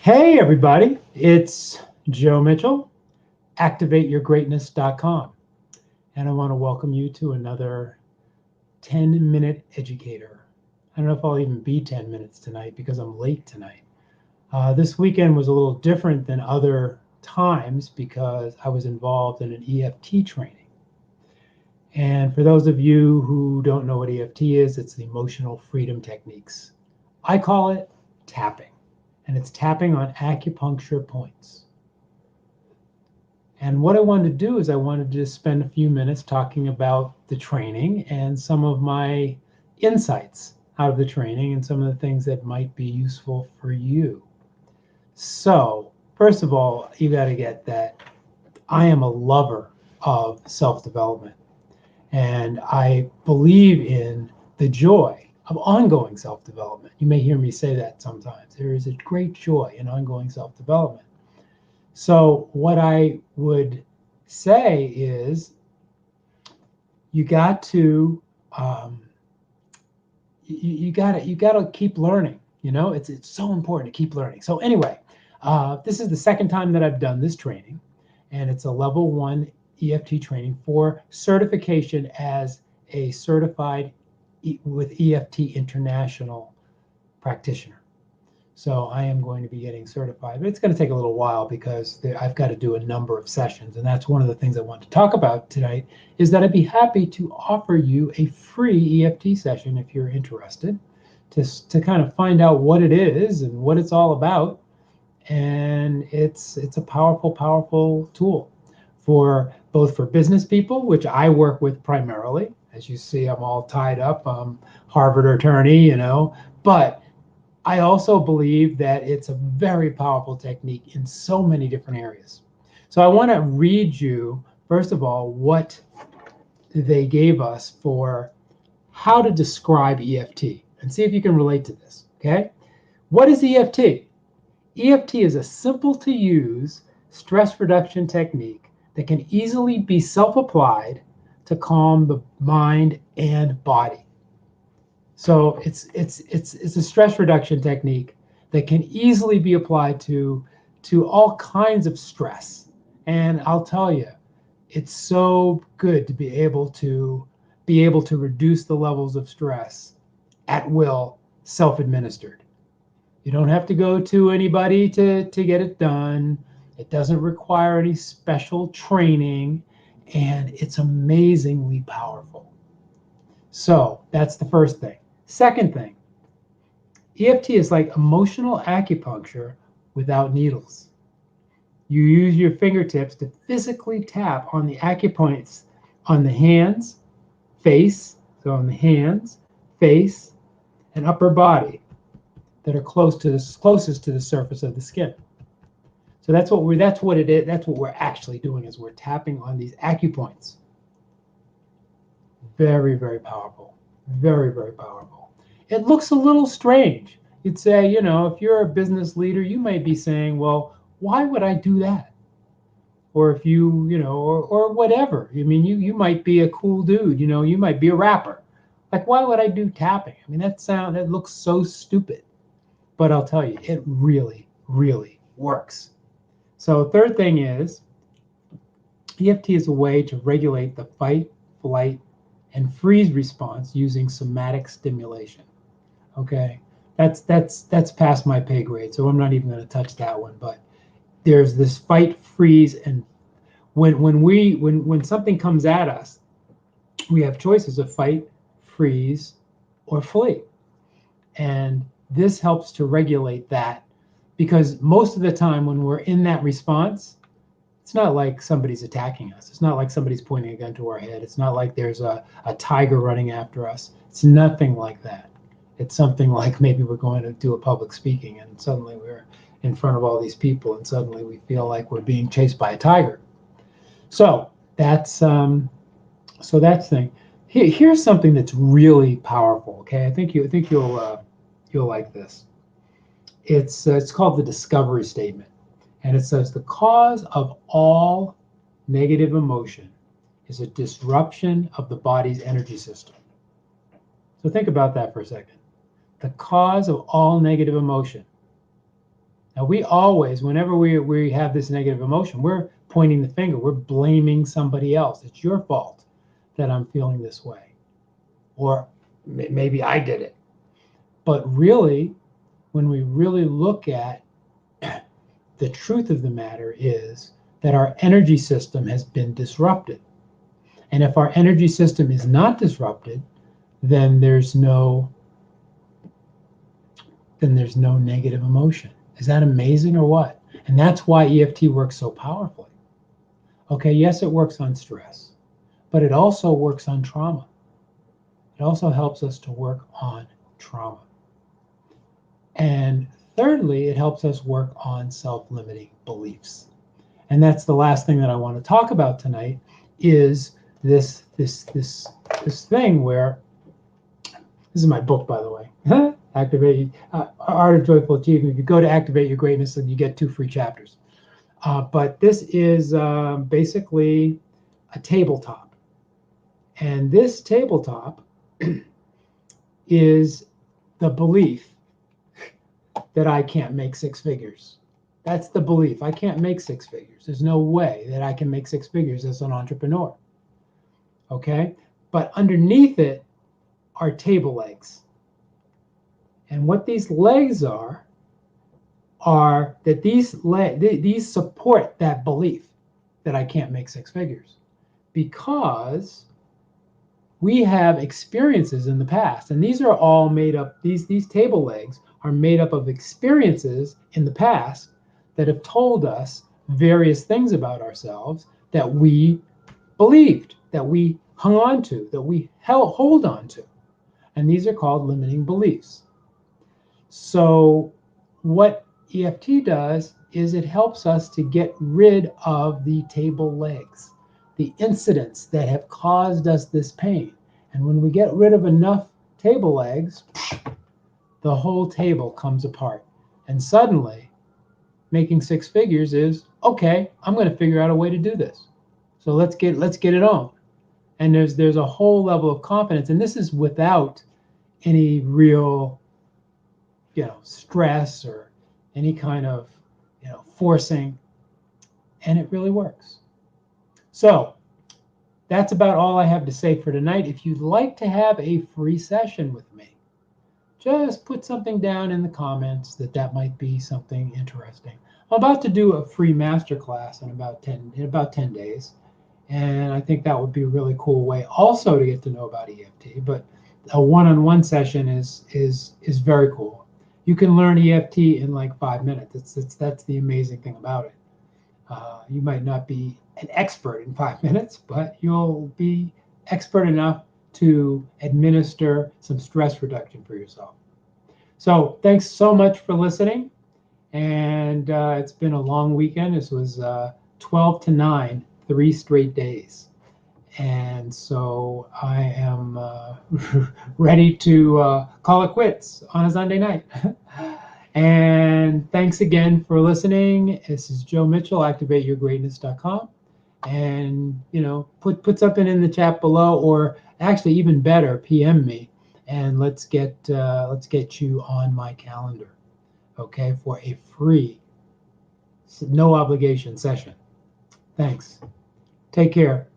Hey, everybody, it's Joe Mitchell, activateyourgreatness.com. And I want to welcome you to another 10-minute educator. I don't know if I'll even be 10 minutes tonight because I'm late tonight. This weekend was a little different than other times because I was involved in an EFT training. And for those of you who don't know what EFT is, it's the emotional freedom techniques. I call it tapping, and it's tapping on acupuncture points. And what I wanted to do is I wanted to just spend a few minutes talking about the training and some of my insights out of the training and some of the things that might be useful for you. So, first of all, you got to get that I am a lover of self-development, and I believe in the joy of ongoing self-development. You may hear me say that sometimes. There is a great joy in ongoing self-development. So what I would say is you got to you got to keep learning. You know, it's so important to keep learning. So anyway, this is the second time that I've done this training, and it's a level 1 EFT training for certification as a certified with EFT International practitioner. So I am going to be getting certified, but it's going to take a little while because I've got to do a number of sessions. And that's one of the things I want to talk about tonight is that I'd be happy to offer you a free EFT session if you're interested to kind of find out what it is and what it's all about. And it's a powerful, powerful tool for both for business people, which I work with primarily. As you see, I'm all tied up. I'm Harvard attorney, but I also believe that it's a very powerful technique in so many different areas. So I want to read you, first of all, what they gave us for how to describe EFT and see if you can relate to this, okay? What is EFT? EFT is a simple to use stress reduction technique that can easily be self-applied to calm the mind and body. So it's a stress reduction technique that can easily be applied to all kinds of stress. And I'll tell you, it's so good to be able to reduce the levels of stress at will, self-administered. You don't have to go to anybody to get it done. It doesn't require any special training, and it's amazingly powerful. So that's the first thing. Second thing, EFT is like emotional acupuncture without needles. You use your fingertips to physically tap on the acupoints on the hands, face, so on the hands, face, and upper body that are closest to the surface of the skin. So that's what it is. That's what we're actually doing is we're tapping on these acupoints. Very, very powerful. Very, very powerful. It looks a little strange. You'd say, if you're a business leader, you might be saying, well, why would I do that? Or if or whatever. I mean, you might be a cool dude, you might be a rapper. Like, why would I do tapping? I mean, that looks so stupid. But I'll tell you, it really, really works. So third thing is, EFT is a way to regulate the fight, flight, and freeze response using somatic stimulation. Okay, that's past my pay grade, so I'm not even going to touch that one. But there's this fight, freeze, and when something comes at us, we have choices of fight, freeze, or flee, and this helps to regulate that because most of the time when we're in that response, it's not like somebody's attacking us. It's not like somebody's pointing a gun to our head. It's not like there's a tiger running after us. It's nothing like that. It's something like maybe we're going to do a public speaking and suddenly we're in front of all these people and suddenly we feel like we're being chased by a tiger. So that's thing. Here's something that's really powerful. Okay, I think you'll like this. It's called the discovery statement. And it says the cause of all negative emotion is a disruption of the body's energy system. So think about that for a second. The cause of all negative emotion Now, we always, whenever we have this negative emotion, we're pointing the finger. We're blaming somebody else. It's your fault that I'm feeling this way. Or maybe I did it. But really, when we really look at the truth of the matter is that our energy system has been disrupted. And if our energy system is not disrupted, then there's no negative emotion. Is that amazing or what? And that's why EFT works so powerfully. Okay, yes, it works on stress, but it also works on trauma. It also helps us to work on trauma. And thirdly, it helps us work on self-limiting beliefs. And that's the last thing that I want to talk about tonight is this thing where, this is my book, by the way, Activate Art of Joyful Achievement. If you go to Activate Your Greatness, and you get 2 free chapters. But this is basically a tabletop. And this tabletop is the belief that I can't make 6 figures. That's the belief. I can't make 6 figures. There's no way that I can make 6 figures as an entrepreneur. Okay? But underneath it are table legs. And what these legs are that these support that belief that I can't make 6 figures, because we have experiences in the past, and these are all made up, these table legs are made up of experiences in the past that have told us various things about ourselves that we believed, that we hung on to, that we hold on to. And these are called limiting beliefs. So what EFT does is it helps us to get rid of the table legs, the incidents that have caused us this pain. And when we get rid of enough table legs, the whole table comes apart. And suddenly, making 6 figures is, okay, I'm going to figure out a way to do this. So let's get it on. And there's a whole level of confidence. And this is without any real stress or any kind of forcing, and it really works. So that's about all I have to say for tonight. If you'd like to have a free session with me, just put something down in the comments that might be something interesting. I'm about to do a free masterclass in about 10 days, and I think that would be a really cool way also to get to know about EFT. But a one-on-one session is very cool. You can learn EFT in like 5 minutes. That's the amazing thing about it. You might not be an expert in 5 minutes, but you'll be expert enough to administer some stress reduction for yourself. So thanks so much for listening. And it's been a long weekend. This was 12 to 9, 3 straight days. And so I am ready to call it quits on a Sunday night. And thanks again for listening. This is Joe Mitchell, activateyourgreatness.com. And put something in the chat below, or actually even better, PM me, and let's get you on my calendar, okay, for a free, no obligation session. Thanks. Take care.